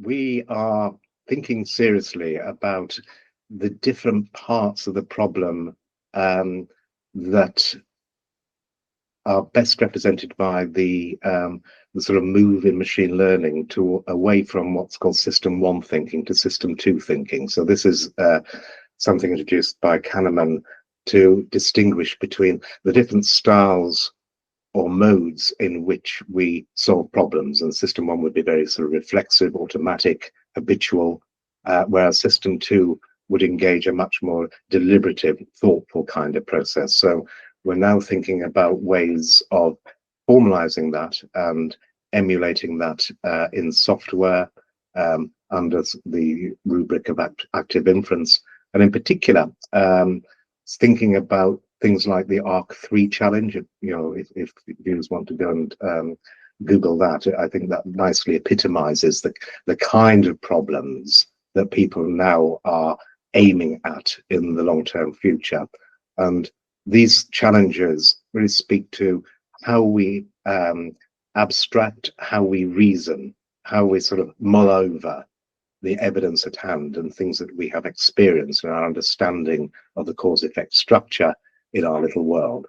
we are thinking seriously about the different parts of the problem that are best represented by the sort of move in machine learning to away from what's called system one thinking to system two thinking. So this is something introduced by Kahneman to distinguish between the different styles or modes in which we solve problems. And system one would be very sort of reflexive, automatic, habitual, whereas system two would engage a much more deliberative, thoughtful kind of process. So we're now thinking about ways of formalizing that and emulating that in software under the rubric of active inference. And in particular, thinking about things like the ARC3 challenge. If viewers want to go and Google that, I think that nicely epitomizes the kind of problems that people now are aiming at in the long-term future. And these challenges really speak to how we abstract, how we reason, how we sort of mull over the evidence at hand and things that we have experienced in our understanding of the cause-effect structure in our little world.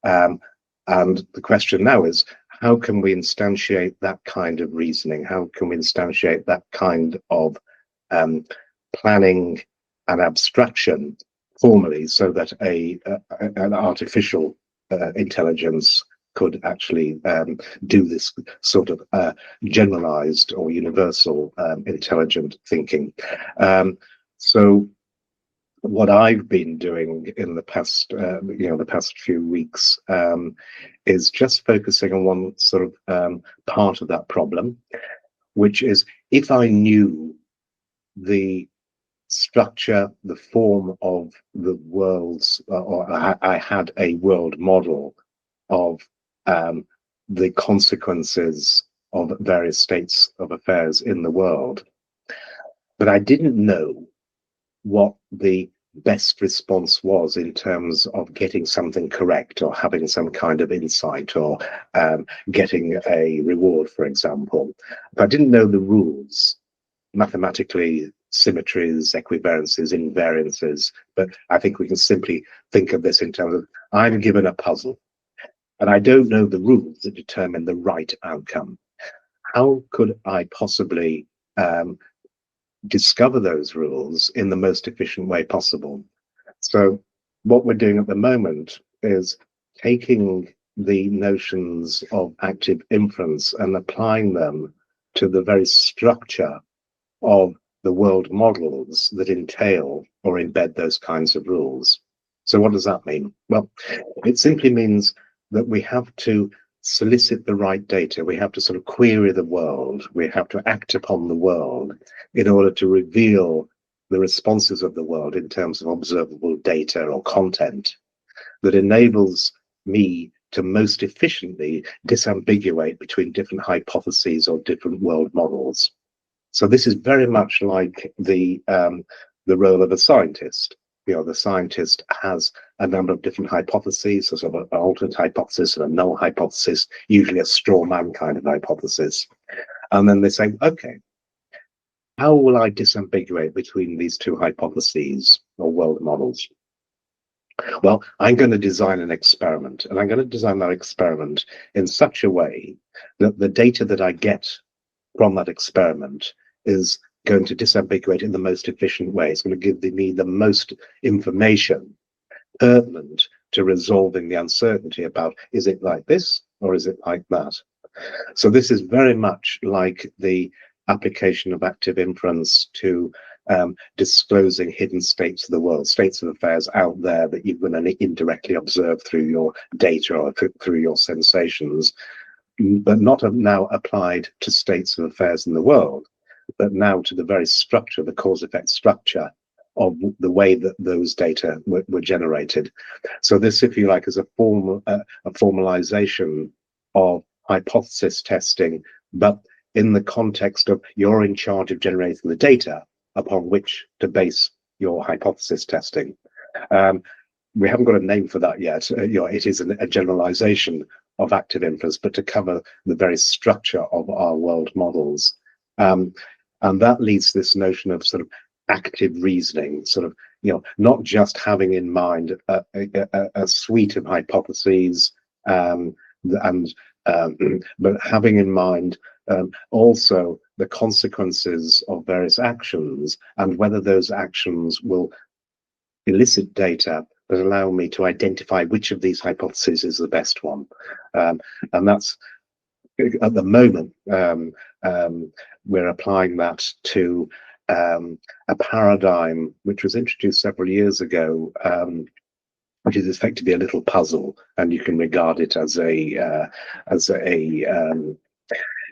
And the question now is, how can we instantiate that kind of reasoning? How can we instantiate that kind of planning and abstraction formally so that an artificial intelligence could actually do this sort of generalized or universal intelligent thinking. So what I've been doing in the past, the past few weeks, is just focusing on one sort of part of that problem, which is if I knew the structure, the form of the worlds, or I had a world model of the consequences of various states of affairs in the world, but I didn't know what the best response was in terms of getting something correct or having some kind of insight or getting a reward, for example. If I didn't know the rules, mathematically, symmetries, equivariances, invariances, but I think we can simply think of this in terms of I'm given a puzzle and I don't know the rules that determine the right outcome. How could I possibly discover those rules in the most efficient way possible? So what we're doing at the moment is taking the notions of active inference and applying them to the very structure of the world models that entail or embed those kinds of rules. So what does that mean? Well, it simply means that we have to solicit the right data. We have to sort of query the world. We have to act upon the world in order to reveal the responses of the world in terms of observable data or content that enables me to most efficiently disambiguate between different hypotheses or different world models. So this is very much like the role of a scientist. The scientist has a number of different hypotheses, so sort of an alternate hypothesis and a null hypothesis, usually a straw man kind of hypothesis. And then they say, okay, how will I disambiguate between these two hypotheses or world models? Well, I'm going to design an experiment, and I'm going to design that experiment in such a way that the data that I get from that experiment is going to disambiguate in the most efficient way. It's going to give me the most information pertinent to resolving the uncertainty about, is it like this or is it like that? So this is very much like the application of active inference to disclosing hidden states of the world, states of affairs out there that you can only indirectly observe through your data or through your sensations, but not now applied to states of affairs in the world, but now to the very structure, the cause-effect structure of the way that those data were generated. So this, if you like, is a formalization of hypothesis testing, but in the context of you're in charge of generating the data upon which to base your hypothesis testing. We haven't got a name for that yet. It is a generalization of active inference, but to cover the very structure of our world models. And that leads to this notion of sort of active reasoning, sort of, not just having in mind a suite of hypotheses, and but having in mind also the consequences of various actions, and whether those actions will elicit data that allow me to identify which of these hypotheses is the best one. And that's, at the moment, we're applying that to a paradigm which was introduced several years ago, which is effectively a little puzzle, and you can regard it as a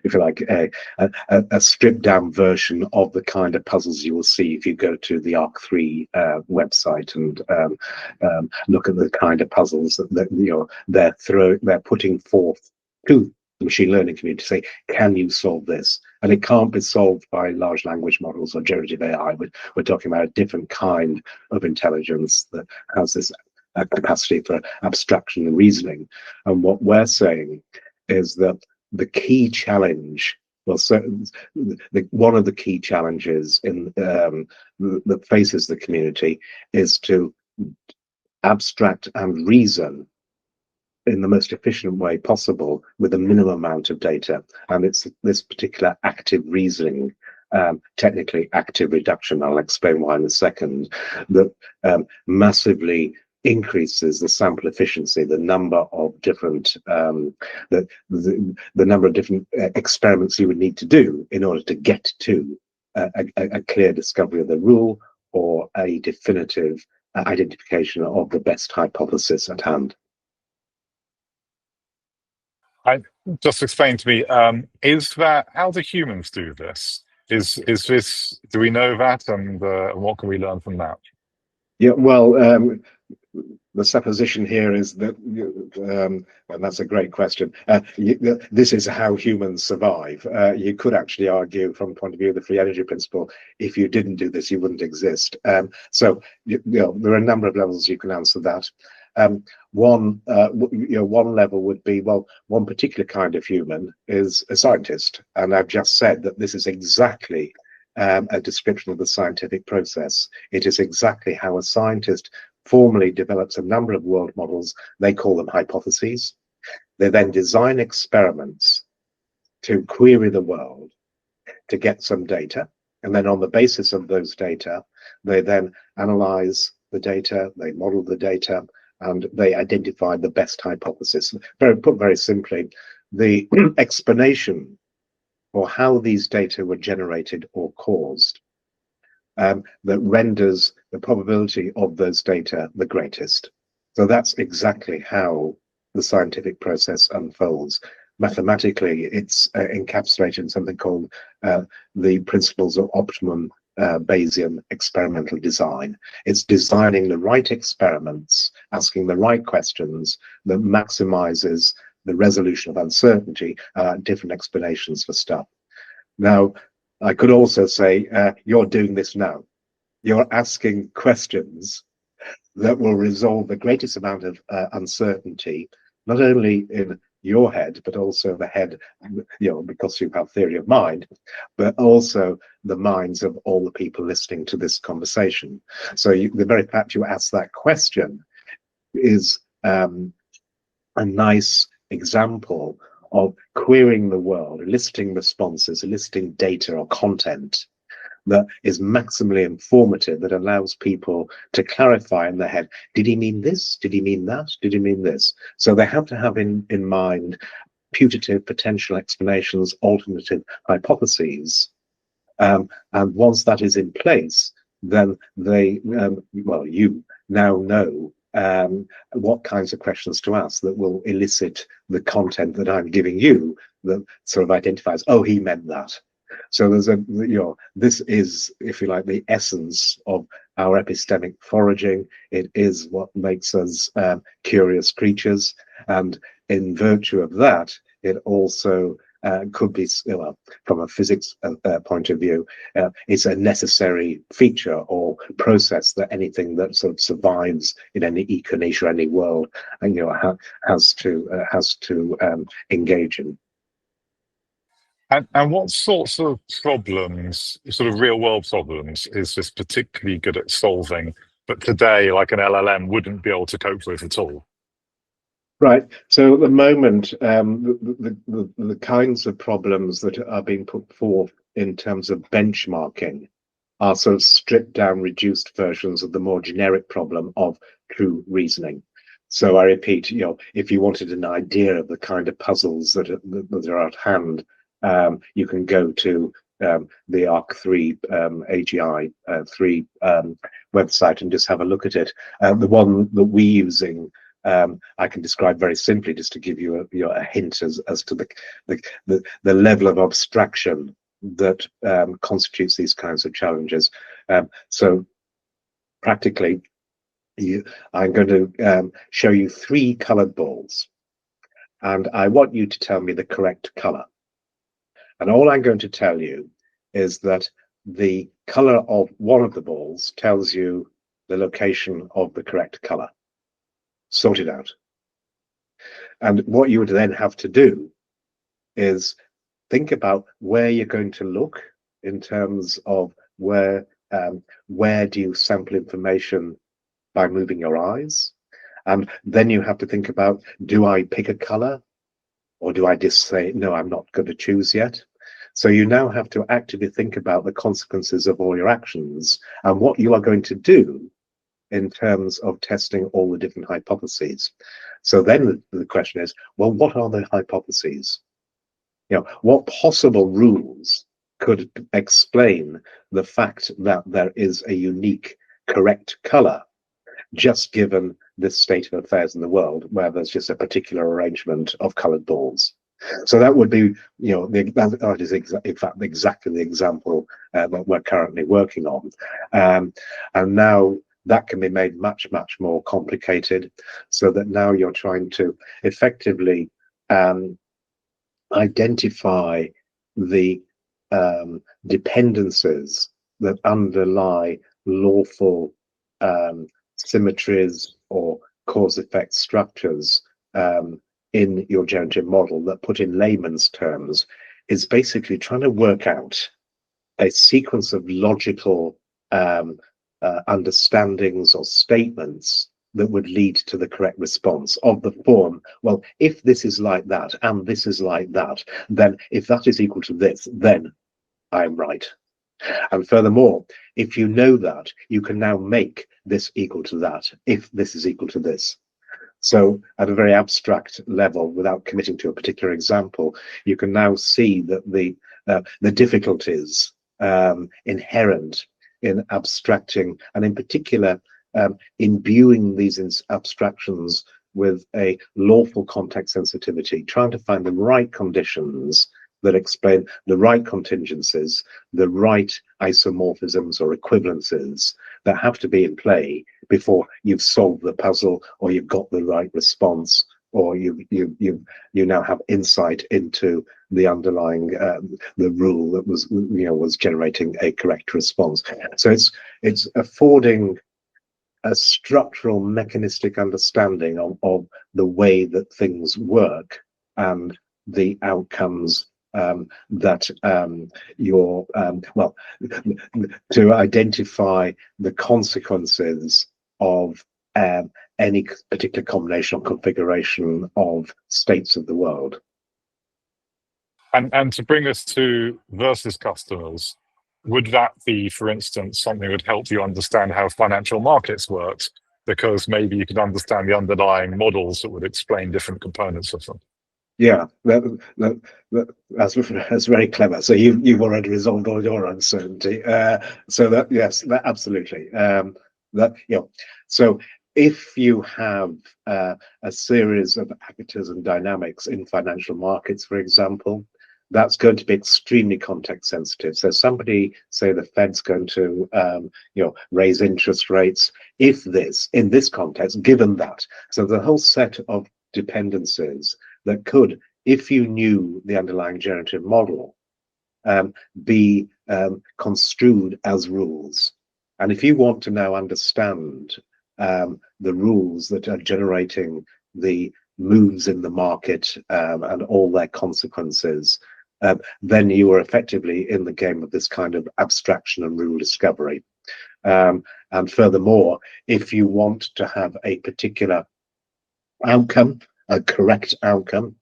if you like, a stripped down version of the kind of puzzles you will see if you go to the ARC3 website and look at the kind of puzzles that they're putting forth to the machine learning community to say, can you solve this? And it can't be solved by large language models or generative AI. We're talking about a different kind of intelligence that has this capacity for abstraction and reasoning. And what we're saying is that the key challenge, one of the key challenges that faces the community is to abstract and reason in the most efficient way possible with a minimum amount of data. And it's this particular active reasoning, technically active reduction, I'll explain why in a second, that massively increases the sample efficiency, the number of different the number of different experiments you would need to do in order to get to a clear discovery of the rule or a definitive identification of the best hypothesis at hand. Just explain to me, how do humans do this? Is this, do we know that, and what can we learn from that? Yeah, well, the supposition here is that, and that's a great question, this is how humans survive. You could actually argue from the point of view of the free energy principle, if you didn't do this, you wouldn't exist. So there are a number of levels you can answer that. One level would be, well, one particular kind of human is a scientist, and I've just said that this is exactly a description of the scientific process. It is exactly how a scientist formally develops a number of world models. They call them hypotheses. They then design experiments to query the world to get some data, and then on the basis of those data, they then analyze the data, they model the data, and they identify the best hypothesis. Put very simply, the explanation for how these data were generated or caused that renders the probability of those data the greatest. So that's exactly how the scientific process unfolds. Mathematically, it's encapsulated in something called the principles of optimum Bayesian experimental design. It's designing the right experiments, asking the right questions that maximizes the resolution of uncertainty, different explanations for stuff. Now, I could also say, you're doing this now. You're asking questions that will resolve the greatest amount of uncertainty, not only in your head, but also the head, because you have theory of mind, but also the minds of all the people listening to this conversation. So the very fact you ask that question is a nice example of querying the world, eliciting responses, eliciting data or content that is maximally informative, that allows people to clarify in their head, did he mean this? Did he mean that? Did he mean this? So they have to have in mind putative potential explanations, alternative hypotheses. And once that is in place, then they, you now know what kinds of questions to ask that will elicit the content that I'm giving you that sort of identifies, oh, he meant that. So there's this is, if you like, the essence of our epistemic foraging. It is what makes us curious creatures, and in virtue of that, it also could be, from a physics point of view, it's a necessary feature or process that anything that sort of survives in any eco-niche or any world, has to engage in. And what sorts of problems, sort of real world problems, is this particularly good at solving, but today, like an LLM wouldn't be able to cope with at all? Right. So at the moment, the kinds of problems that are being put forth in terms of benchmarking are sort of stripped down, reduced versions of the more generic problem of true reasoning. So I repeat, if you wanted an idea of the kind of puzzles that are at hand, you can go to the ARC3 AGI 3 website and just have a look at it. The one that we're using, I can describe very simply, just to give you a hint as to the level of abstraction that constitutes these kinds of challenges. So practically, I'm going to show you 3 colored balls, and I want you to tell me the correct color. And all I'm going to tell you is that the color of one of the balls tells you the location of the correct color. Sort it out. And what you would then have to do is think about where you're going to look in terms of where do you sample information by moving your eyes. And then you have to think about, do I pick a color, or do I just say, no, I'm not going to choose yet? So you now have to actively think about the consequences of all your actions and what you are going to do in terms of testing all the different hypotheses. So then the question is, well, what are the hypotheses? What possible rules could explain the fact that there is a unique correct color, just given this state of affairs in the world where there's just a particular arrangement of colored balls? So that would be, that is in fact exactly the example that we're currently working on. And now that can be made much, much more complicated, so that now you're trying to effectively identify the dependencies that underlie lawful symmetries or cause-effect structures in your generative model, that, put in layman's terms, is basically trying to work out a sequence of logical understandings or statements that would lead to the correct response, of the form, well, if this is like that and this is like that, then if that is equal to this, then I'm right. And furthermore, if you know that, you can now make this equal to that if this is equal to this. So at a very abstract level, without committing to a particular example, you can now see that the difficulties inherent in abstracting, and in particular imbuing these abstractions with a lawful context sensitivity, trying to find the right conditions that explain the right contingencies, the right isomorphisms or equivalences that have to be in play before you've solved the puzzle, or you've got the right response, or you now have insight into the underlying the rule that was generating a correct response. So it's affording a structural mechanistic understanding of the way that things work and the outcomes that you're to identify the consequences of any particular combination or configuration of states of the world. And to bring us to versus customers, would that be, for instance, something that would help you understand how financial markets works? Because maybe you could understand the underlying models that would explain different components of them. Yeah, that's very clever. So you've already resolved all your uncertainty. So that, yes, that absolutely. So if you have a series of actors and dynamics in financial markets, for example, that's going to be extremely context sensitive. So somebody, say the Fed's going to raise interest rates, if this, in this context, given that. So the whole set of dependencies that could, if you knew the underlying generative model, be construed as rules. And if you want to now understand the rules that are generating the moves in the market and all their consequences, then you are effectively in the game of this kind of abstraction and rule discovery. And furthermore, if you want to have a particular outcome, a correct outcome,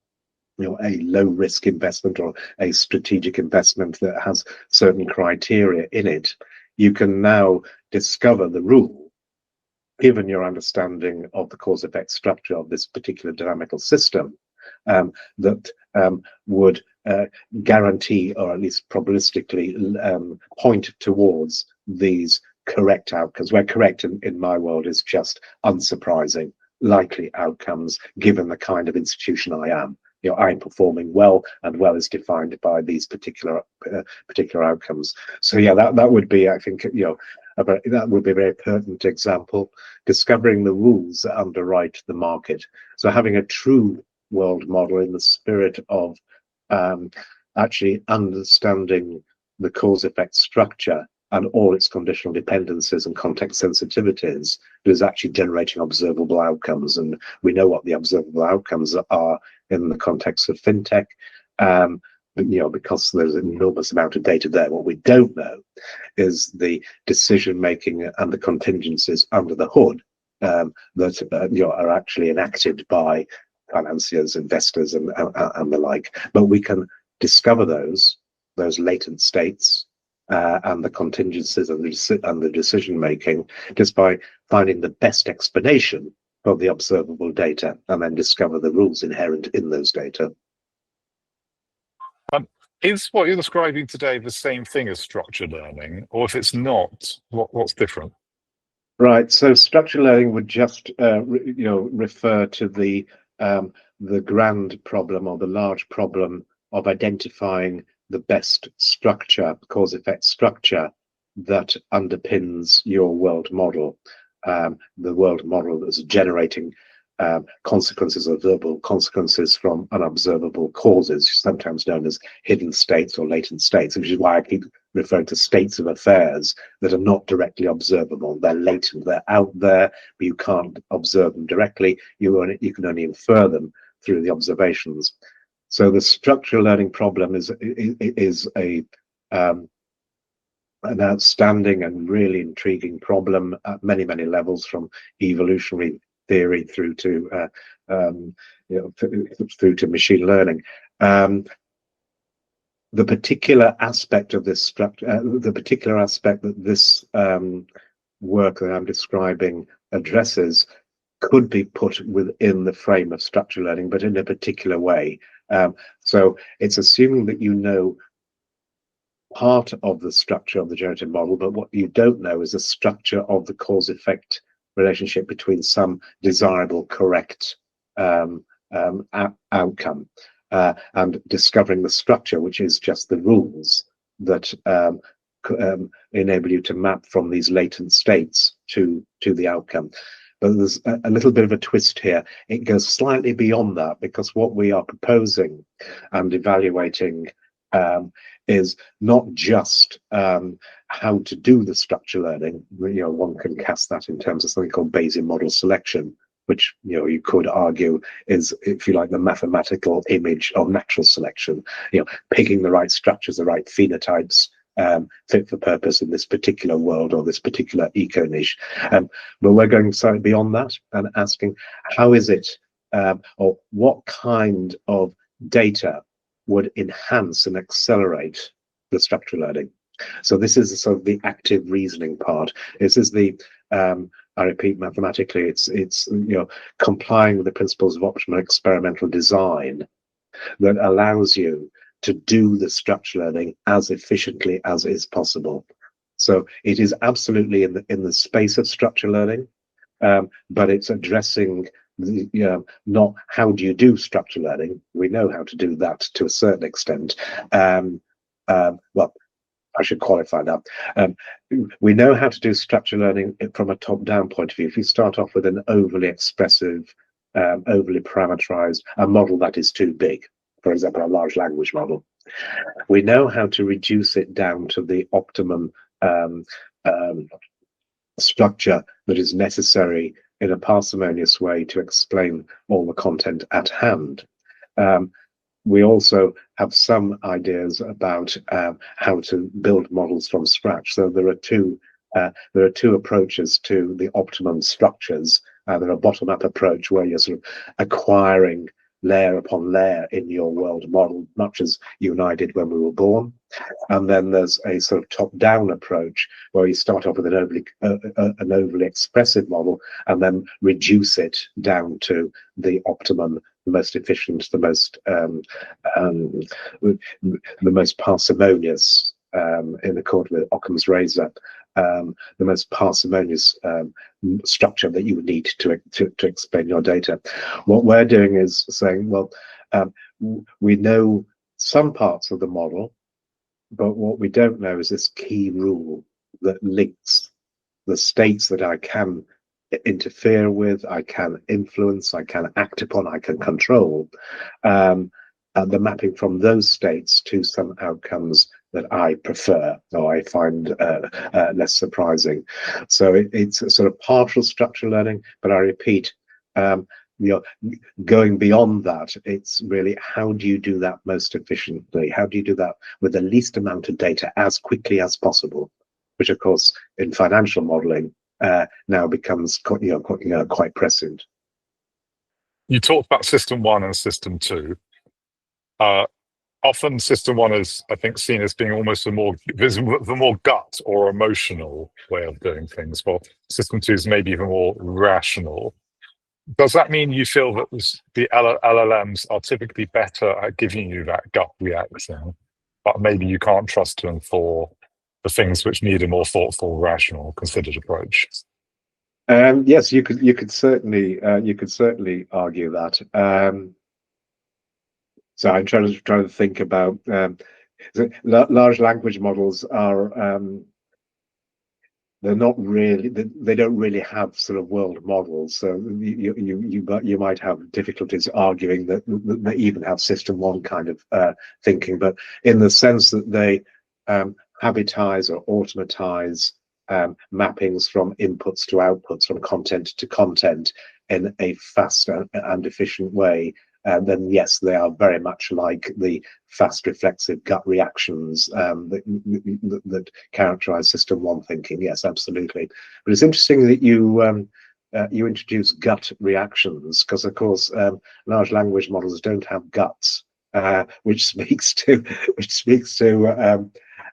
a low risk investment or a strategic investment that has certain criteria in it, you can now discover the rule, given your understanding of the cause effect structure of this particular dynamical system, that would guarantee, or at least probabilistically point towards these correct outcomes, where correct in my world is just unsurprising, likely outcomes given the kind of institution I am. I'm performing well, and well is defined by these particular outcomes. So yeah, that would be, I think, that would be a very pertinent example, discovering the rules that underwrite the market. So having a true world model in the spirit of actually understanding the cause effect structure and all its conditional dependencies and context sensitivities, is actually generating observable outcomes. And we know what the observable outcomes are in the context of fintech, because there's an enormous amount of data there. What we don't know is the decision making and the contingencies under the hood that are actually enacted by financiers, investors, and the like. But we can discover those latent states and the contingencies and the decision making just by finding the best explanation of the observable data, and then discover the rules inherent in those data. Is what you're describing today the same thing as structured learning, or if it's not, what's different? Right. So structured learning would just refer to the grand problem, or the large problem, of identifying the best structure, cause effect structure, that underpins your world model. The world model that's generating consequences, observable consequences from unobservable causes, sometimes known as hidden states or latent states, which is why I keep referring to states of affairs that are not directly observable. They're latent, they're out there, but you can't observe them directly. You can only infer them through the observations. So the structural learning problem is an outstanding and really intriguing problem at many levels, from evolutionary theory through to through to machine learning. The particular aspect of this structure, the particular aspect that this work that I'm describing addresses, could be put within the frame of structural learning, but in a particular way. So it's assuming that you know part of the structure of the generative model, but what you don't know is the structure of the cause-effect relationship between some desirable, correct outcome, and discovering the structure, which is just the rules that enable you to map from these latent states to the outcome. But there's a little bit of a twist here. It goes slightly beyond that, because what we are proposing and evaluating is not just how to do the structure learning. One can cast that in terms of something called Bayesian model selection, which you could argue is, if you like, the mathematical image of natural selection. Picking the right structures, the right phenotypes, fit for purpose in this particular world or this particular eco niche. But we're going slightly beyond that and asking, how is it, or what kind of data would enhance and accelerate the structural learning? So this is sort of the active reasoning part. This is the I repeat, mathematically, it's complying with the principles of optimal experimental design that allows you to do the structural learning as efficiently as is possible. So it is absolutely in the space of structural learning, but it's addressing not how do you do structural learning. We know how to do that to a certain extent. Well, I should qualify that. We know how to do structural learning from a top-down point of view. If you start off with an overly expressive, overly parameterized, a model that is too big, for example, a large language model, we know how to reduce it down to the optimum structure that is necessary in a parsimonious way to explain all the content at hand. we also have some ideas about how to build models from scratch. So there are two approaches to the optimum structures. There's a bottom-up approach where you're sort of acquiring layer upon layer in your world model, much as you and I did when we were born. And then there's a sort of top-down approach where you start off with an overly expressive model and then reduce it down to the optimum, the most efficient, the most parsimonious, in accord with Occam's razor, the most parsimonious structure that you would need to explain your data. What we're doing is saying, well, we know some parts of the model, but what we don't know is this key rule that links the states that I can interfere with, I can influence, I can act upon, I can control, and the mapping from those states to some outcomes that I prefer or I find less surprising. So it's a sort of partial structural learning, but I repeat, going beyond that, it's really how do you do that most efficiently? How do you do that with the least amount of data as quickly as possible? Which, of course, in financial modeling now becomes quite prescient. You talked about system 1 and system 2. Often system 1 is, I think, seen as being almost the more gut or emotional way of doing things, while system 2 is maybe even more rational. Does that mean you feel that the LLMs are typically better at giving you that gut reaction, but maybe you can't trust them for the things which need a more thoughtful, rational, considered approach? Yes, you could certainly argue that. So I'm trying to think about large language models are they're not really, they don't really have sort of world models. So you might have difficulties arguing that they even have system 1 kind of thinking, but in the sense that they habitize or automatize mappings from inputs to outputs, from content to content in a faster and efficient way, then yes, they are very much like the fast reflexive gut reactions that characterize system 1 thinking. Yes, absolutely. But it's interesting that you introduce gut reactions, because of course large language models don't have guts, which speaks to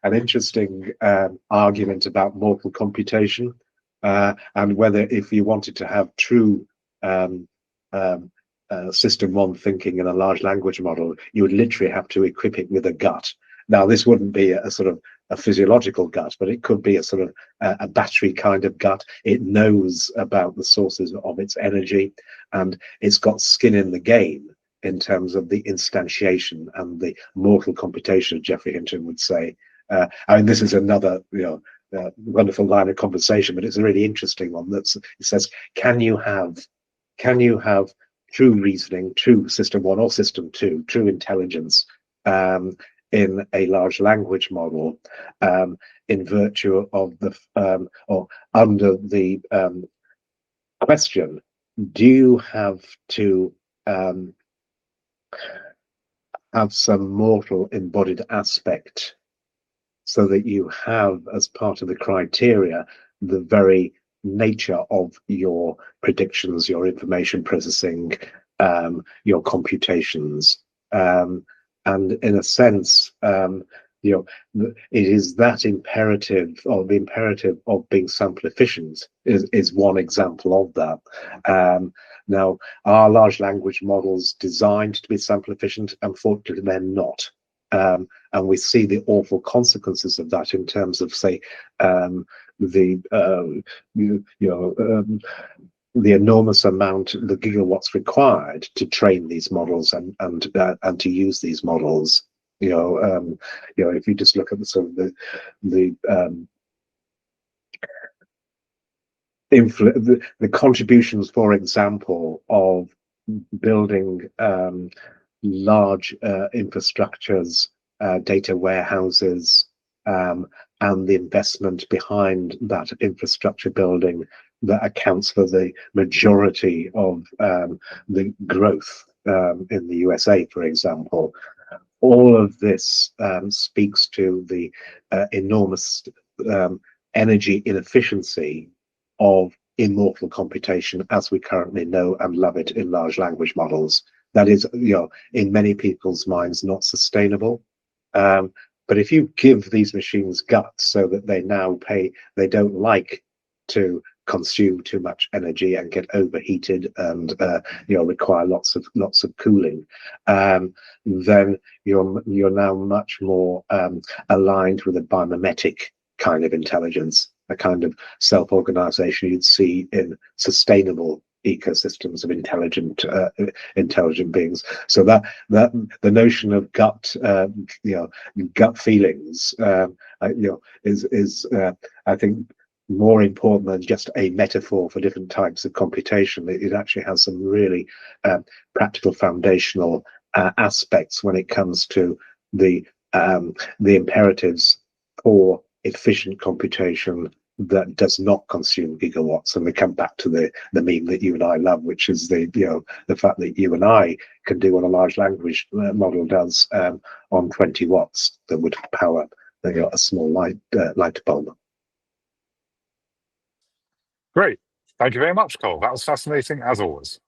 an interesting argument about mortal computation, and whether, if you wanted to have true system 1 thinking in a large language model, you would literally have to equip it with a gut. Now, this wouldn't be a sort of a physiological gut, but it could be a sort of a battery kind of gut. It knows about the sources of its energy, and it's got skin in the game in terms of the instantiation and the mortal computation, Geoffrey Hinton would say. I mean, this is another wonderful line of conversation, but it's a really interesting one. It says, can you have true reasoning, true system 1 or system 2, true intelligence in a large language model, in virtue of the or under the question, do you have to have some mortal embodied aspect so that you have, as part of the criteria, the very nature of your predictions, your information processing, your computations, and in a sense, it is that imperative, or the imperative of being sample efficient is one example of that. Now, are large language models designed to be sample efficient? Unfortunately, they're not. And we see the awful consequences of that in terms of, say, the enormous amount, the gigawatts required to train these models and to use these models. If you just look at the sort of the contributions, for example, of building large infrastructures, data warehouses, and the investment behind that infrastructure building that accounts for the majority of the growth in the USA, for example. All of this speaks to the enormous energy inefficiency of immortal computation as we currently know and love it in large language models. That is, in many people's minds, not sustainable. But if you give these machines guts so that they don't like to consume too much energy and get overheated and require lots of cooling, then you're now much more aligned with a biomimetic kind of intelligence, a kind of self-organization you'd see in sustainable ecosystems of intelligent beings. So that the notion of gut feelings is I think more important than just a metaphor for different types of computation. It actually has some really practical foundational aspects when it comes to the imperatives for efficient computation that does not consume gigawatts. And we come back to the meme that you and I love, which is the fact that you and I can do what a large language model does on 20 watts that would power a small light bulb. Great. Thank you very much, Cole. That was fascinating as always.